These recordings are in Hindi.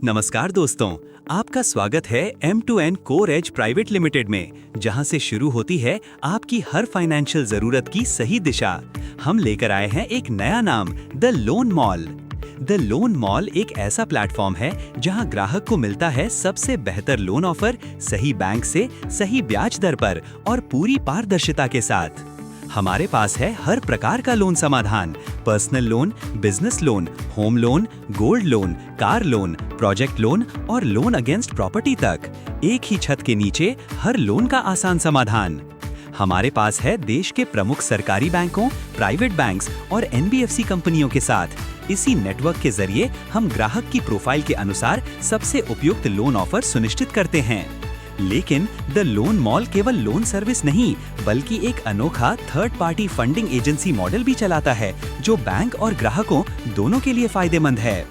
नमस्कार दोस्तों, आपका स्वागत है M2N Core Edge Private limited में, जहां से शुरू होती है आपकी हर फाइनेंशियल जरूरत की सही दिशा। हम लेकर आए हैं एक नया नाम, the Loan mall. The Loan mall एक ऐसा प्लेटफॉर्म है जहां ग्राहक को मिलता है सबसे बेहतर लोन ऑफर, सही बैंक से, सही ब्याज दर पर और पूरी पारदर्शिता के साथ। हमारे पास है हर प्रकार का लोन समाधान, personal loan, business loan, home loan, gold loan, car loan, project loan और लोन अगेंस्ट प्रॉपर्टी तक। एक ही छत के नीचे हर लोन का आसान समाधान। हमारे पास है देश के प्रमुख सरकारी बैंकों, प्राइवेट बैंक्स और NBFC कंपनियों के साथ। इसी नेटवर्क के जरिए हम ग्राहक की प्रोफाइल के अनुसार सबसे उपयुक्त लोन ऑफर सुनिश्चित करते हैं। लेकिन द लोन मॉल केवल लोन सर्विस नहीं, बल्कि एक अनोखा third party funding agency model भी चलाता है, जो बैंक और ग्राहकों दोनों के लिए फायदेमंद है।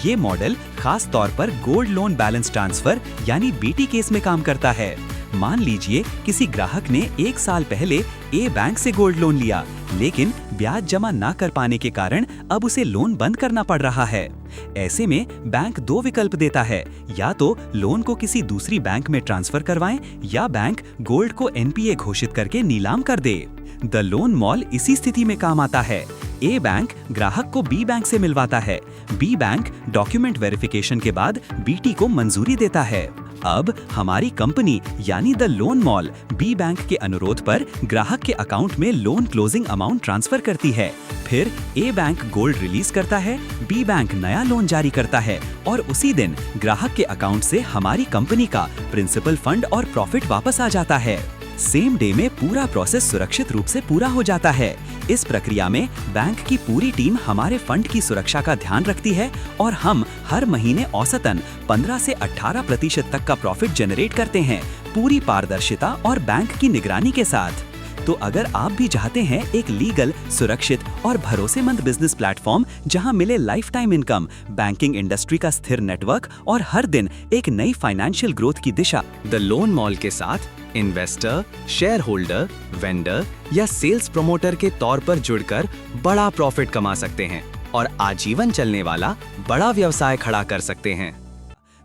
ये मॉडल खास तौर पर गोल्ड लोन बैलेंस ट्रांसफर यानी BT केस में काम करता है। मान लीजिए किसी ग्राहक ने 1 साल पहले A बैंक से गोल्ड लोन लिया, लेकिन ब्याज जमा ना कर पाने के कारण अब उसे लोन बंद करना पड़ रहा है। ऐसे में बैंक 2 विकल्प देता है, या तो लोन को किसी दूसरी बैंक में ट्रांसफर करवाएं या बैंक गोल्ड को NPA घोषित करके नीलाम कर दे। द लोन मॉल इसी स्थिति में काम आता है। A बैंक ग्राहक को B बैंक से मिलवाता है, B बैंक डॉक्यूमेंट वेरिफिकेशन के बाद BT को मंजूरी देता है। अब हमारी कंपनी यानी the Loan mall B bank के अनुरोध पर ग्राहक के अकाउंट में लोन क्लोजिंग अमाउंट ट्रांसफर करती है। फिर A बैंक गोल्ड रिलीज करता है, B बैंक नया लोन जारी करता है और उसी दिन ग्राहक के अकाउंट से हमारी कंपनी का प्रिंसिपल फंड और प्रॉफिट वापस आ जाता है। सेम डे में पूरा प्रोसेस सुरक्षित रूप से पूरा हो जाता है। इस प्रक्रिया में बैंक की पूरी टीम हमारे फंड की सुरक्षा का ध्यान रखती है और हम हर महीने औसतन 15 से 18% तक का प्रॉफिट जनरेट करते हैं, पूरी पारदर्शिता और बैंक की निगरानी के साथ। तो अगर आप भी चाहते हैं एक लीगल, सुरक्षित और भरोसेमंद बिजनेस प्लेटफॉर्म जहां मिले life time income, banking industry का स्थिर नेटवर्क और हर दिन एक नई फाइनेंशियल ग्रोथ की दिशा, द लोन मॉल के साथ इन्वेस्टर, शेयर होल्डर, वेंडर या सेल्स प्रमोटर के तौर पर जुड़कर बड़ा प्रॉफिट कमा सकते हैं और आजीवन चलने वाला बड़ा व्यवसाय खड़ा कर सकते हैं।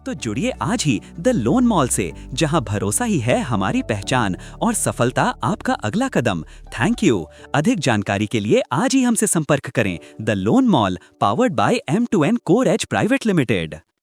तो जुड़िए आज ही द लोन मॉल से, जहां भरोसा ही है हमारी पहचान और सफलता आपका अगला कदम। Thank you. अधिक जानकारी के लिए आज ही हमसे संपर्क करें। The Loan Mall, powered by M2N Core Edge Private limited.